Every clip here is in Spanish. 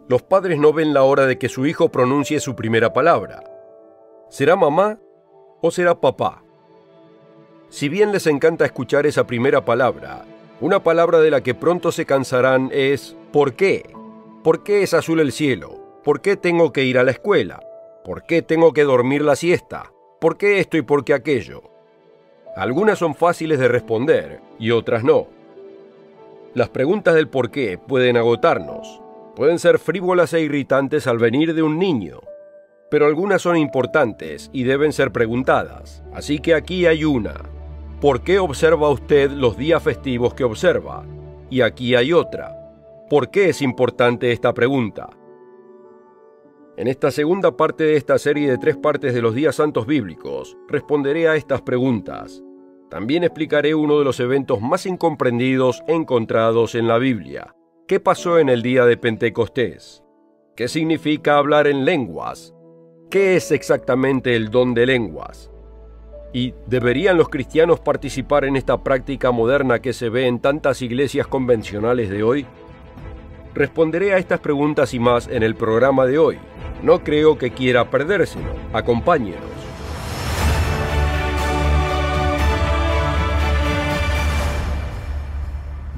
Los padres no ven la hora de que su hijo pronuncie su primera palabra. ¿Será mamá o será papá? Si bien les encanta escuchar esa primera palabra, una palabra de la que pronto se cansarán es ¿por qué? ¿Por qué es azul el cielo? ¿Por qué tengo que ir a la escuela? ¿Por qué tengo que dormir la siesta? ¿Por qué esto y por qué aquello? Algunas son fáciles de responder y otras no. Las preguntas del por qué pueden agotarnos. Pueden ser frívolas e irritantes al venir de un niño, pero algunas son importantes y deben ser preguntadas. Así que aquí hay una. ¿Por qué observa usted los días festivos que observa? Y aquí hay otra. ¿Por qué es importante esta pregunta? En esta segunda parte de esta serie de 3 partes de los días santos bíblicos, responderé a estas preguntas. También explicaré uno de los eventos más incomprendidos encontrados en la Biblia. ¿Qué pasó en el día de Pentecostés? ¿Qué significa hablar en lenguas? ¿Qué es exactamente el don de lenguas? ¿Y deberían los cristianos participar en esta práctica moderna que se ve en tantas iglesias convencionales de hoy? Responderé a estas preguntas y más en el programa de hoy. No creo que quiera perdérselo. Acompáñenos.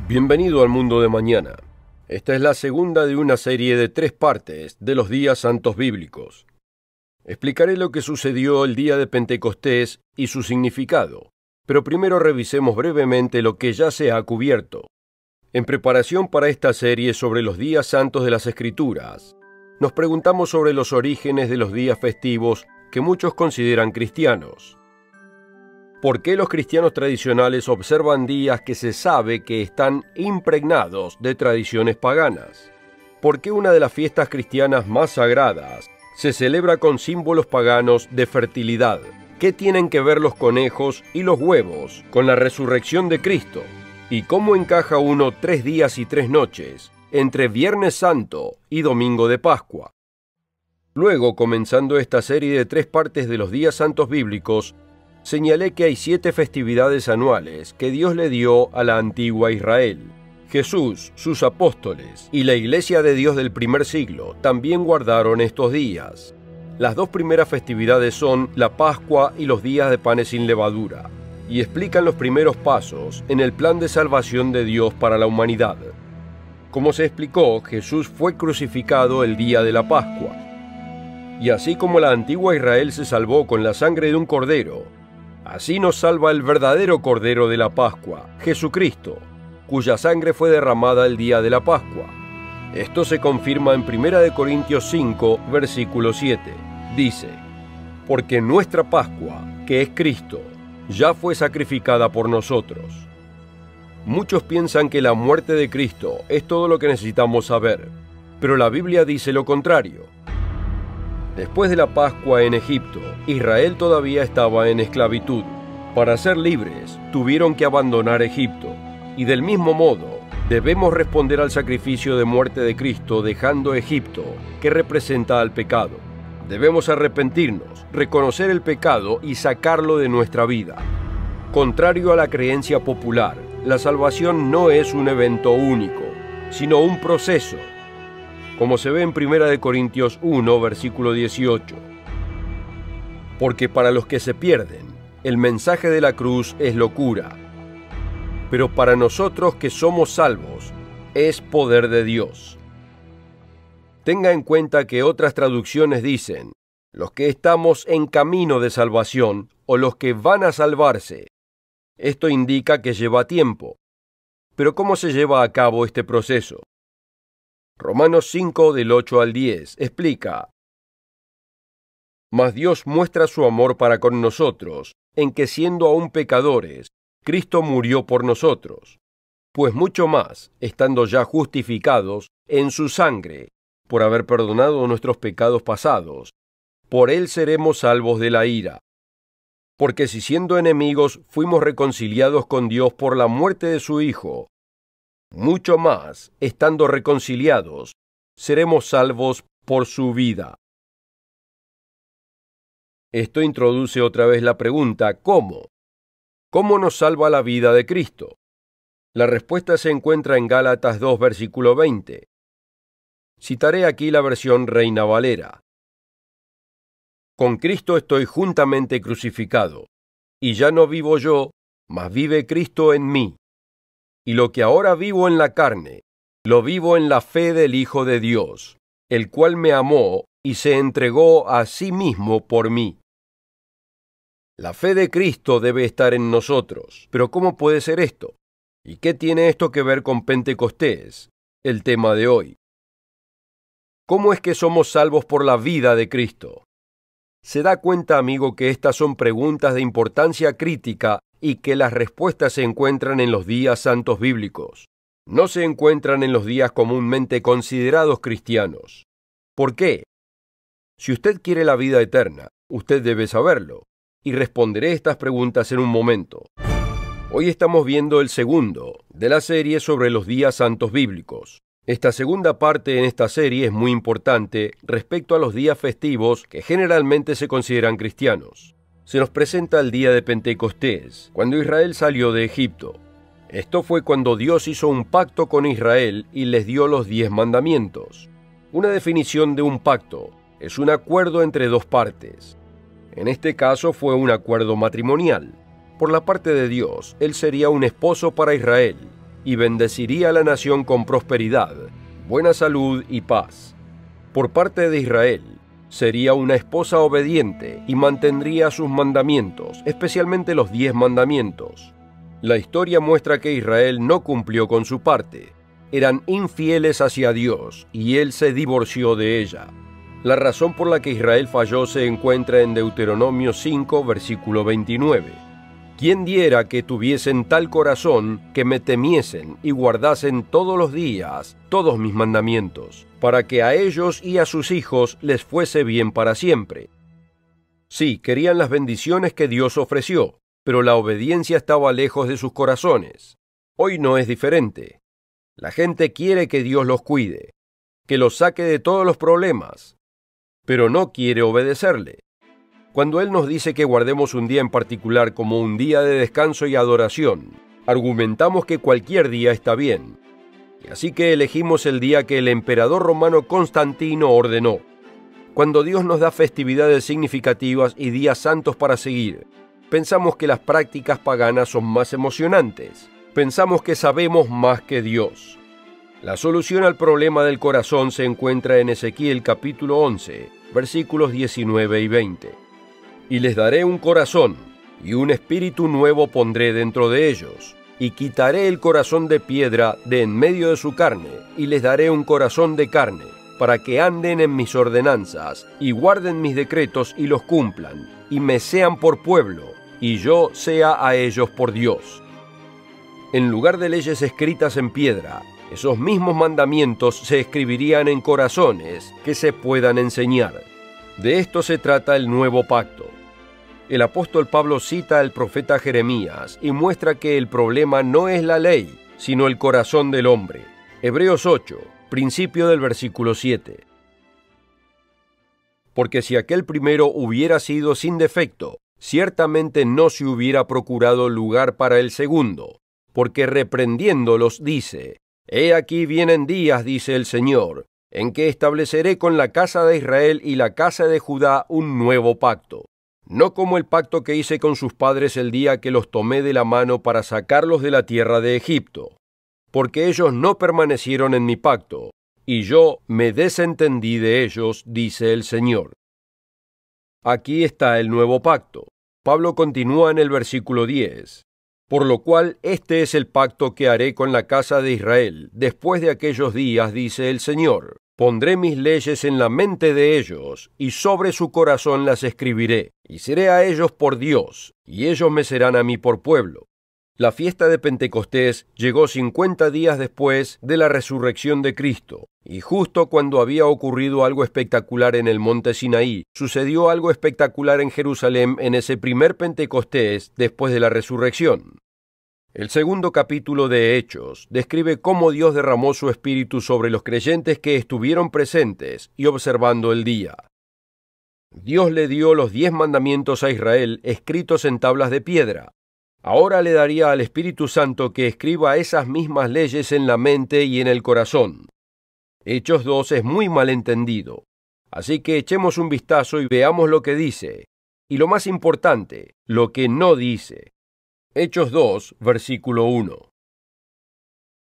Bienvenido al mundo de mañana. Esta es la segunda de una serie de 3 partes de los días santos bíblicos. Explicaré lo que sucedió el día de Pentecostés y su significado, pero primero revisemos brevemente lo que ya se ha cubierto. En preparación para esta serie sobre los días santos de las Escrituras, nos preguntamos sobre los orígenes de los días festivos que muchos consideran cristianos. ¿Por qué los cristianos tradicionales observan días que se sabe que están impregnados de tradiciones paganas? ¿Por qué una de las fiestas cristianas más sagradas se celebra con símbolos paganos de fertilidad? ¿Qué tienen que ver los conejos y los huevos con la resurrección de Cristo? ¿Y cómo encaja uno 3 días y 3 noches entre Viernes Santo y Domingo de Pascua? Luego, comenzando esta serie de 3 partes de los días santos bíblicos, señalé que hay 7 festividades anuales que Dios le dio a la antigua Israel. Jesús, sus apóstoles y la Iglesia de Dios del primer siglo también guardaron estos días. Las 2 primeras festividades son la Pascua y los días de panes sin levadura, y explican los primeros pasos en el plan de salvación de Dios para la humanidad. Como se explicó, Jesús fue crucificado el día de la Pascua. Y así como la antigua Israel se salvó con la sangre de un cordero, así nos salva el verdadero Cordero de la Pascua, Jesucristo, cuya sangre fue derramada el día de la Pascua. Esto se confirma en 1 Corintios 5, versículo 7. Dice: porque nuestra Pascua, que es Cristo, ya fue sacrificada por nosotros. Muchos piensan que la muerte de Cristo es todo lo que necesitamos saber, pero la Biblia dice lo contrario. Después de la Pascua en Egipto, Israel todavía estaba en esclavitud. Para ser libres, tuvieron que abandonar Egipto. Y del mismo modo, debemos responder al sacrificio de muerte de Cristo dejando Egipto, que representa al pecado. Debemos arrepentirnos, reconocer el pecado y sacarlo de nuestra vida. Contrario a la creencia popular, la salvación no es un evento único, sino un proceso, como se ve en 1 Corintios 1, versículo 18. Porque para los que se pierden, el mensaje de la cruz es locura, pero para nosotros que somos salvos, es poder de Dios. Tenga en cuenta que otras traducciones dicen, los que estamos en camino de salvación o los que van a salvarse. Esto indica que lleva tiempo. Pero ¿cómo se lleva a cabo este proceso? Romanos 5, del 8 al 10, explica: mas Dios muestra su amor para con nosotros, en que siendo aún pecadores, Cristo murió por nosotros. Pues mucho más, estando ya justificados en su sangre, por haber perdonado nuestros pecados pasados, por él seremos salvos de la ira. Porque si siendo enemigos fuimos reconciliados con Dios por la muerte de su Hijo, mucho más, estando reconciliados, seremos salvos por su vida. Esto introduce otra vez la pregunta, ¿cómo? ¿Cómo nos salva la vida de Cristo? La respuesta se encuentra en Gálatas 2, versículo 20. Citaré aquí la versión Reina Valera. Con Cristo estoy juntamente crucificado, y ya no vivo yo, mas vive Cristo en mí. Y lo que ahora vivo en la carne, lo vivo en la fe del Hijo de Dios, el cual me amó y se entregó a sí mismo por mí. La fe de Cristo debe estar en nosotros. Pero ¿cómo puede ser esto? ¿Y qué tiene esto que ver con Pentecostés, el tema de hoy? ¿Cómo es que somos salvos por la vida de Cristo? Se da cuenta, amigo, que estas son preguntas de importancia crítica y que las respuestas se encuentran en los días santos bíblicos. No se encuentran en los días comúnmente considerados cristianos. ¿Por qué? Si usted quiere la vida eterna, usted debe saberlo, y responderé estas preguntas en un momento. Hoy estamos viendo el segundo de la serie sobre los días santos bíblicos. Esta segunda parte en esta serie es muy importante respecto a los días festivos que generalmente se consideran cristianos. Se nos presenta el día de Pentecostés, cuando Israel salió de Egipto. Esto fue cuando Dios hizo un pacto con Israel y les dio los 10 mandamientos. Una definición de un pacto es un acuerdo entre dos partes. En este caso fue un acuerdo matrimonial. Por la parte de Dios, Él sería un esposo para Israel y bendeciría a la nación con prosperidad, buena salud y paz. Por parte de Israel, sería una esposa obediente y mantendría sus mandamientos, especialmente los 10 mandamientos. La historia muestra que Israel no cumplió con su parte. Eran infieles hacia Dios y Él se divorció de ella. La razón por la que Israel falló se encuentra en Deuteronomio 5, versículo 29. ¿Quién diera que tuviesen tal corazón que me temiesen y guardasen todos los días todos mis mandamientos, para que a ellos y a sus hijos les fuese bien para siempre? Sí, querían las bendiciones que Dios ofreció, pero la obediencia estaba lejos de sus corazones. Hoy no es diferente. La gente quiere que Dios los cuide, que los saque de todos los problemas, pero no quiere obedecerle. Cuando Él nos dice que guardemos un día en particular como un día de descanso y adoración, argumentamos que cualquier día está bien. Y así que elegimos el día que el emperador romano Constantino ordenó. Cuando Dios nos da festividades significativas y días santos para seguir, pensamos que las prácticas paganas son más emocionantes. Pensamos que sabemos más que Dios. La solución al problema del corazón se encuentra en Ezequiel capítulo 11, versículos 19 y 20. Y les daré un corazón, y un espíritu nuevo pondré dentro de ellos, y quitaré el corazón de piedra de en medio de su carne, y les daré un corazón de carne, para que anden en mis ordenanzas, y guarden mis decretos y los cumplan, y me sean por pueblo, y yo sea a ellos por Dios. En lugar de leyes escritas en piedra, esos mismos mandamientos se escribirían en corazones que se puedan enseñar. De esto se trata el nuevo pacto. El apóstol Pablo cita al profeta Jeremías y muestra que el problema no es la ley, sino el corazón del hombre. Hebreos 8, principio del versículo 7. Porque si aquel primero hubiera sido sin defecto, ciertamente no se hubiera procurado lugar para el segundo, porque reprendiéndolos dice: He aquí vienen días, dice el Señor, en que estableceré con la casa de Israel y la casa de Judá un nuevo pacto. No como el pacto que hice con sus padres el día que los tomé de la mano para sacarlos de la tierra de Egipto, porque ellos no permanecieron en mi pacto, y yo me desentendí de ellos, dice el Señor. Aquí está el nuevo pacto. Pablo continúa en el versículo 10. Por lo cual este es el pacto que haré con la casa de Israel después de aquellos días, dice el Señor. Pondré mis leyes en la mente de ellos, y sobre su corazón las escribiré, y seré a ellos por Dios, y ellos me serán a mí por pueblo. La fiesta de Pentecostés llegó 50 días después de la resurrección de Cristo, y justo cuando había ocurrido algo espectacular en el monte Sinaí, sucedió algo espectacular en Jerusalén en ese primer Pentecostés después de la resurrección. El segundo capítulo de Hechos describe cómo Dios derramó su espíritu sobre los creyentes que estuvieron presentes y observando el día. Dios le dio los 10 mandamientos a Israel escritos en tablas de piedra. Ahora le daría al Espíritu Santo que escriba esas mismas leyes en la mente y en el corazón. Hechos 2 es muy mal entendido. Así que echemos un vistazo y veamos lo que dice. Y lo más importante, lo que no dice. Hechos 2, versículo 1.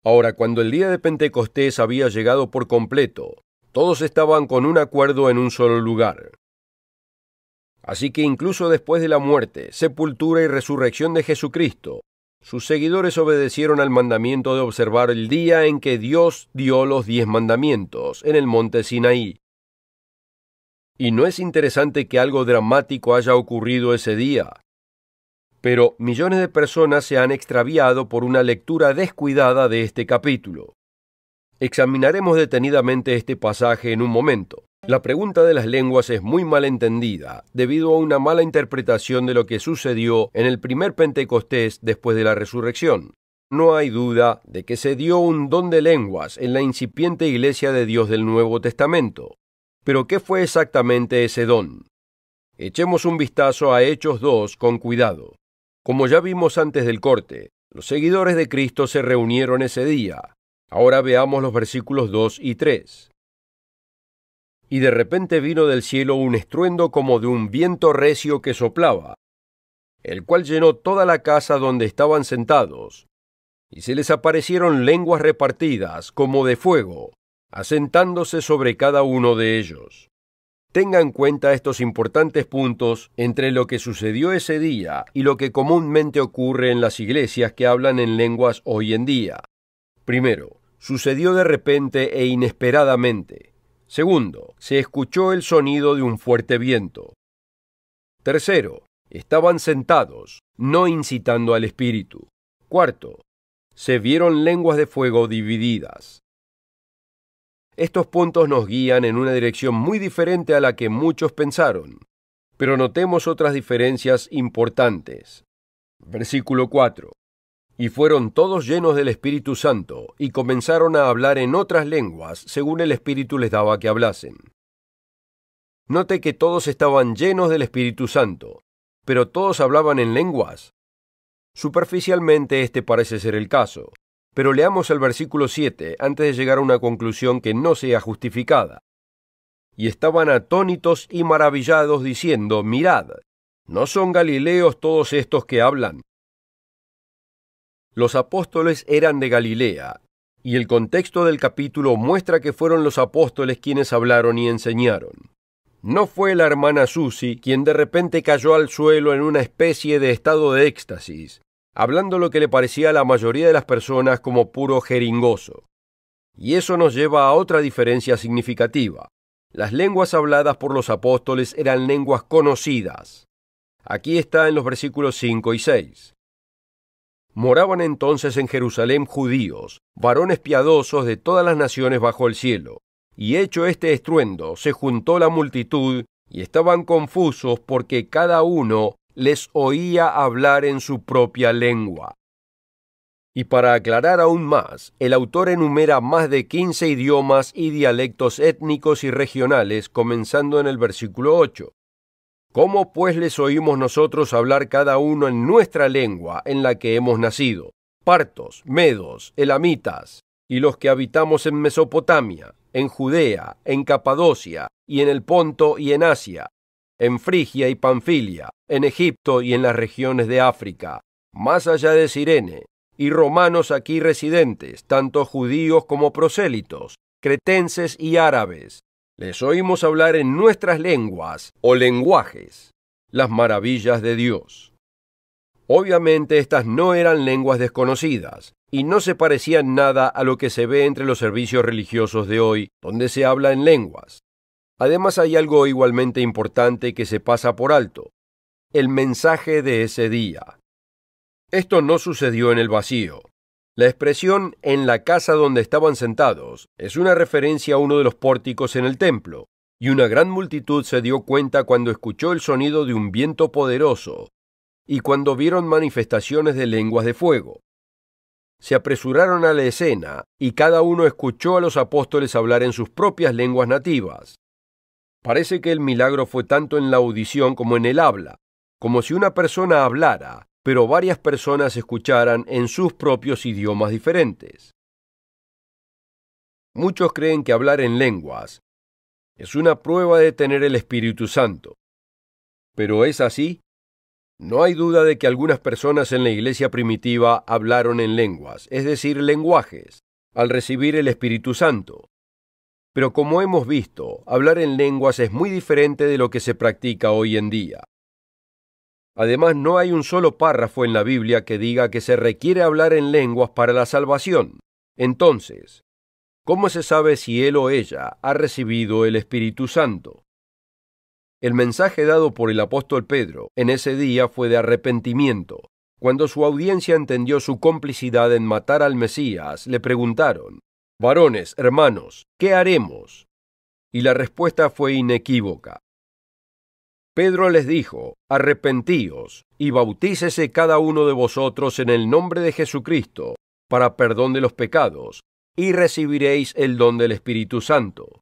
Ahora, cuando el día de Pentecostés había llegado por completo, todos estaban con un acuerdo en un solo lugar. Así que incluso después de la muerte, sepultura y resurrección de Jesucristo, sus seguidores obedecieron al mandamiento de observar el día en que Dios dio los 10 mandamientos en el monte Sinaí. ¿Y no es interesante que algo dramático haya ocurrido ese día? Pero millones de personas se han extraviado por una lectura descuidada de este capítulo. Examinaremos detenidamente este pasaje en un momento. La pregunta de las lenguas es muy mal entendida debido a una mala interpretación de lo que sucedió en el primer Pentecostés después de la resurrección. No hay duda de que se dio un don de lenguas en la incipiente Iglesia de Dios del Nuevo Testamento. Pero ¿qué fue exactamente ese don? Echemos un vistazo a Hechos 2 con cuidado. Como ya vimos antes del corte, los seguidores de Cristo se reunieron ese día. Ahora veamos los versículos 2 y 3. Y de repente vino del cielo un estruendo como de un viento recio que soplaba, el cual llenó toda la casa donde estaban sentados, y se les aparecieron lenguas repartidas como de fuego, asentándose sobre cada uno de ellos. Tenga en cuenta estos importantes puntos entre lo que sucedió ese día y lo que comúnmente ocurre en las iglesias que hablan en lenguas hoy en día. Primero, sucedió de repente e inesperadamente. Segundo, se escuchó el sonido de un fuerte viento. Tercero, estaban sentados, no incitando al espíritu. Cuarto, se vieron lenguas de fuego divididas. Estos puntos nos guían en una dirección muy diferente a la que muchos pensaron, pero notemos otras diferencias importantes. Versículo 4. Y fueron todos llenos del Espíritu Santo, y comenzaron a hablar en otras lenguas, según el Espíritu les daba que hablasen. Note que todos estaban llenos del Espíritu Santo, pero todos hablaban en lenguas. Superficialmente este parece ser el caso, pero leamos el versículo 7 antes de llegar a una conclusión que no sea justificada. Y estaban atónitos y maravillados, diciendo, mirad, ¿no son galileos todos estos que hablan? Los apóstoles eran de Galilea, y el contexto del capítulo muestra que fueron los apóstoles quienes hablaron y enseñaron. No fue la hermana Susi quien de repente cayó al suelo en una especie de estado de éxtasis, hablando lo que le parecía a la mayoría de las personas como puro jeringoso. Y eso nos lleva a otra diferencia significativa. Las lenguas habladas por los apóstoles eran lenguas conocidas. Aquí está en los versículos 5 y 6. Moraban entonces en Jerusalén judíos, varones piadosos de todas las naciones bajo el cielo. Y hecho este estruendo, se juntó la multitud, y estaban confusos porque cada uno les oía hablar en su propia lengua. Y para aclarar aún más, el autor enumera más de 15 idiomas y dialectos étnicos y regionales, comenzando en el versículo 8. ¿Cómo pues les oímos nosotros hablar cada uno en nuestra lengua en la que hemos nacido? Partos, medos, elamitas, y los que habitamos en Mesopotamia, en Judea, en Capadocia, y en el Ponto y en Asia, en Frigia y Panfilia, en Egipto y en las regiones de África, más allá de Cirene, y romanos aquí residentes, tanto judíos como prosélitos, cretenses y árabes. Les oímos hablar en nuestras lenguas o lenguajes las maravillas de Dios. Obviamente estas no eran lenguas desconocidas y no se parecían nada a lo que se ve entre los servicios religiosos de hoy, donde se habla en lenguas. Además hay algo igualmente importante que se pasa por alto: el mensaje de ese día. Esto no sucedió en el vacío. La expresión «en la casa donde estaban sentados» es una referencia a uno de los pórticos en el templo, y una gran multitud se dio cuenta cuando escuchó el sonido de un viento poderoso y cuando vieron manifestaciones de lenguas de fuego. Se apresuraron a la escena y cada uno escuchó a los apóstoles hablar en sus propias lenguas nativas. Parece que el milagro fue tanto en la audición como en el habla, como si una persona hablara, pero varias personas escucharan en sus propios idiomas diferentes. Muchos creen que hablar en lenguas es una prueba de tener el Espíritu Santo. ¿Pero es así? No hay duda de que algunas personas en la iglesia primitiva hablaron en lenguas, es decir, lenguajes, al recibir el Espíritu Santo. Pero como hemos visto, hablar en lenguas es muy diferente de lo que se practica hoy en día. Además, no hay un solo párrafo en la Biblia que diga que se requiere hablar en lenguas para la salvación. Entonces, ¿cómo se sabe si él o ella ha recibido el Espíritu Santo? El mensaje dado por el apóstol Pedro en ese día fue de arrepentimiento. Cuando su audiencia entendió su complicidad en matar al Mesías, le preguntaron: «Varones, hermanos, ¿qué haremos?». Y la respuesta fue inequívoca. Pedro les dijo: «Arrepentíos y bautícese cada uno de vosotros en el nombre de Jesucristo para perdón de los pecados, y recibiréis el don del Espíritu Santo».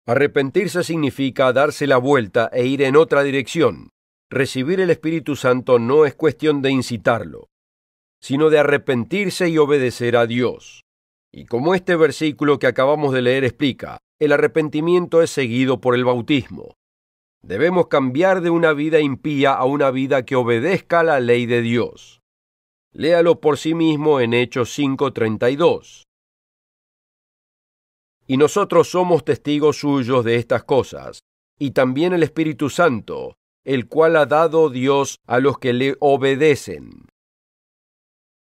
Arrepentirse significa darse la vuelta e ir en otra dirección. Recibir el Espíritu Santo no es cuestión de incitarlo, sino de arrepentirse y obedecer a Dios. Y como este versículo que acabamos de leer explica, el arrepentimiento es seguido por el bautismo. Debemos cambiar de una vida impía a una vida que obedezca a la ley de Dios. Léalo por sí mismo en Hechos 5:32. Y nosotros somos testigos suyos de estas cosas, y también el Espíritu Santo, el cual ha dado Dios a los que le obedecen.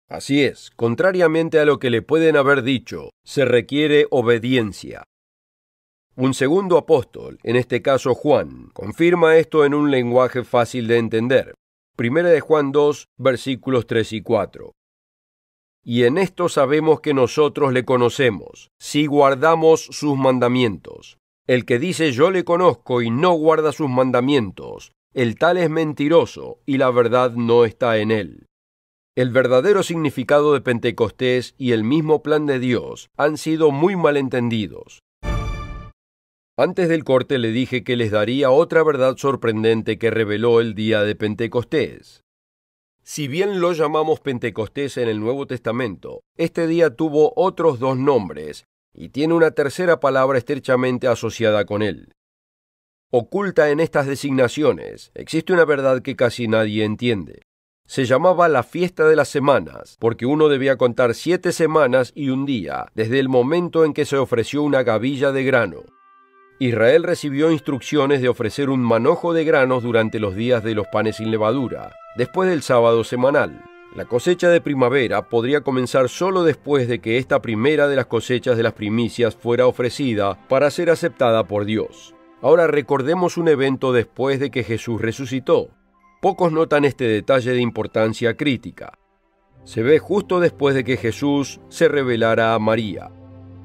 Así es, contrariamente a lo que le pueden haber dicho, se requiere obediencia. Un segundo apóstol, en este caso Juan, confirma esto en un lenguaje fácil de entender. 1 de Juan 2, versículos 3 y 4. Y en esto sabemos que nosotros le conocemos, si guardamos sus mandamientos. El que dice yo le conozco y no guarda sus mandamientos, el tal es mentiroso y la verdad no está en él. El verdadero significado de Pentecostés y el mismo plan de Dios han sido muy mal entendidos. Antes del corte le dije que les daría otra verdad sorprendente que reveló el día de Pentecostés. Si bien lo llamamos Pentecostés en el Nuevo Testamento, este día tuvo otros dos nombres y tiene una tercera palabra estrechamente asociada con él. Oculta en estas designaciones existe una verdad que casi nadie entiende. Se llamaba la fiesta de las semanas, porque uno debía contar 7 semanas y un día, desde el momento en que se ofreció una gavilla de grano. Israel recibió instrucciones de ofrecer un manojo de granos durante los días de los panes sin levadura, después del sábado semanal. La cosecha de primavera podría comenzar solo después de que esta primera de las cosechas de las primicias fuera ofrecida para ser aceptada por Dios. Ahora recordemos un evento después de que Jesús resucitó. Pocos notan este detalle de importancia crítica. Se ve justo después de que Jesús se revelara a María.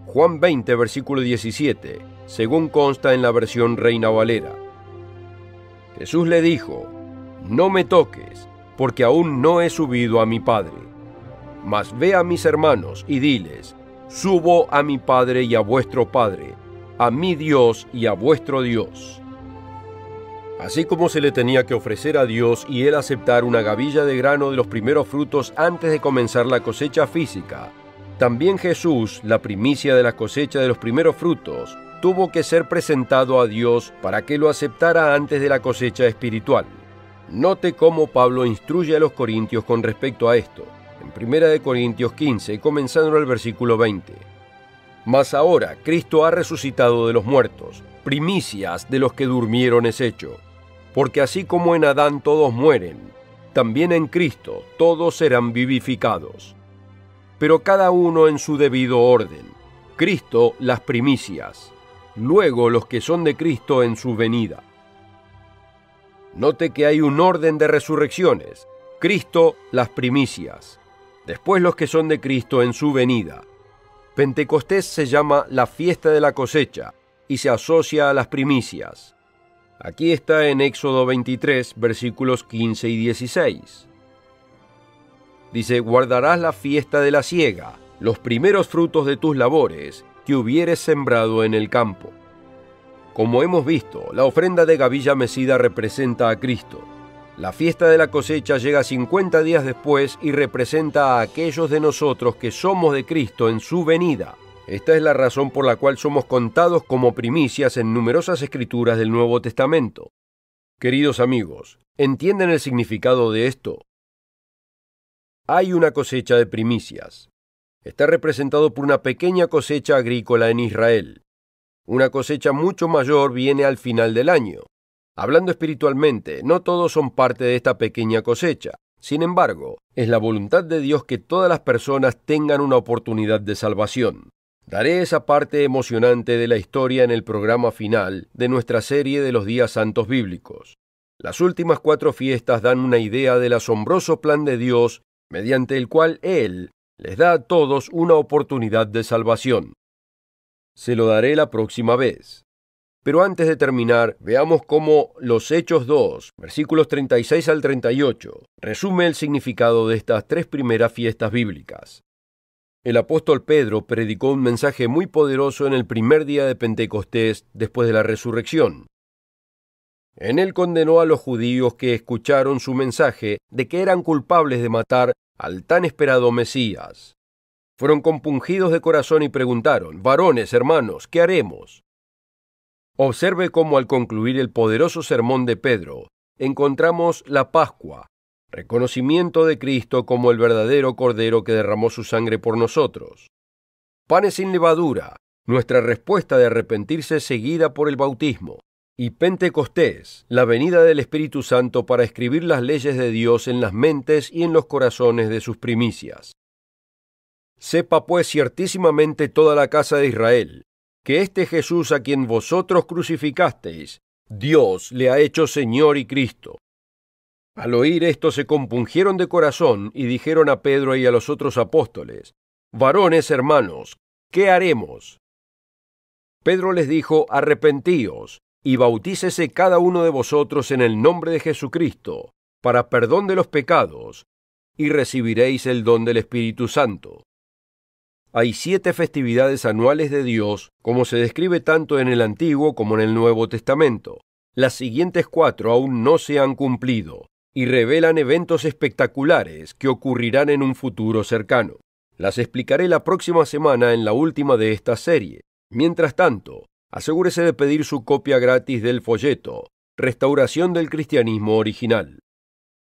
Juan 20, versículo 17, según consta en la versión Reina Valera. Jesús le dijo: «No me toques, porque aún no he subido a mi Padre. Mas ve a mis hermanos y diles: subo a mi Padre y a vuestro Padre, a mi Dios y a vuestro Dios». Así como se le tenía que ofrecer a Dios y él aceptar una gavilla de grano de los primeros frutos antes de comenzar la cosecha física, también Jesús, la primicia de la cosecha de los primeros frutos, tuvo que ser presentado a Dios para que lo aceptara antes de la cosecha espiritual. Note cómo Pablo instruye a los corintios con respecto a esto, en 1 Corintios 15, comenzando el versículo 20. «Mas ahora Cristo ha resucitado de los muertos, primicias de los que durmieron es hecho. Porque así como en Adán todos mueren, también en Cristo todos serán vivificados. Pero cada uno en su debido orden. Cristo las primicias, luego los que son de Cristo en su venida». Note que hay un orden de resurrecciones. Cristo las primicias, después los que son de Cristo en su venida. Pentecostés se llama la fiesta de la cosecha y se asocia a las primicias. Aquí está en Éxodo 23, versículos 15 y 16. Dice: «Guardarás la fiesta de la siega, los primeros frutos de tus labores que hubieres sembrado en el campo». Como hemos visto, la ofrenda de gavilla mecida representa a Cristo. La fiesta de la cosecha llega 50 días después y representa a aquellos de nosotros que somos de Cristo en su venida. Esta es la razón por la cual somos contados como primicias en numerosas escrituras del Nuevo Testamento. Queridos amigos, ¿entienden el significado de esto? Hay una cosecha de primicias. Está representado por una pequeña cosecha agrícola en Israel. Una cosecha mucho mayor viene al final del año. Hablando espiritualmente, no todos son parte de esta pequeña cosecha. Sin embargo, es la voluntad de Dios que todas las personas tengan una oportunidad de salvación. Daré esa parte emocionante de la historia en el programa final de nuestra serie de los días santos bíblicos. Las últimas 4 fiestas dan una idea del asombroso plan de Dios mediante el cual Él les da a todos una oportunidad de salvación. Se lo daré la próxima vez. Pero antes de terminar, veamos cómo los Hechos 2, versículos 36 al 38, resume el significado de estas 3 primeras fiestas bíblicas. El apóstol Pedro predicó un mensaje muy poderoso en el primer día de Pentecostés después de la resurrección. En él condenó a los judíos que escucharon su mensaje de que eran culpables de matar al tan esperado Mesías. Fueron compungidos de corazón y preguntaron: «Varones, hermanos, ¿qué haremos?». Observe cómo al concluir el poderoso sermón de Pedro, encontramos la Pascua, reconocimiento de Cristo como el verdadero Cordero que derramó su sangre por nosotros. Panes sin levadura, nuestra respuesta de arrepentirse seguida por el bautismo. Y Pentecostés, la venida del Espíritu Santo para escribir las leyes de Dios en las mentes y en los corazones de sus primicias. Sepa pues ciertísimamente toda la casa de Israel, que este Jesús a quien vosotros crucificasteis, Dios le ha hecho Señor y Cristo. Al oír esto se compungieron de corazón y dijeron a Pedro y a los otros apóstoles: «Varones, hermanos, ¿qué haremos?». Pedro les dijo: «Arrepentíos, y bautícese cada uno de vosotros en el nombre de Jesucristo, para perdón de los pecados, y recibiréis el don del Espíritu Santo». Hay 7 festividades anuales de Dios, como se describe tanto en el Antiguo como en el Nuevo Testamento. Las siguientes 4 aún no se han cumplido, y revelan eventos espectaculares que ocurrirán en un futuro cercano. Las explicaré la próxima semana en la última de esta serie. Mientras tanto, asegúrese de pedir su copia gratis del folleto Restauración del Cristianismo Original.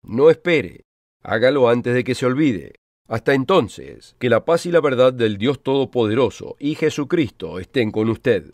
No espere, hágalo antes de que se olvide. Hasta entonces, que la paz y la verdad del Dios Todopoderoso y Jesucristo estén con usted.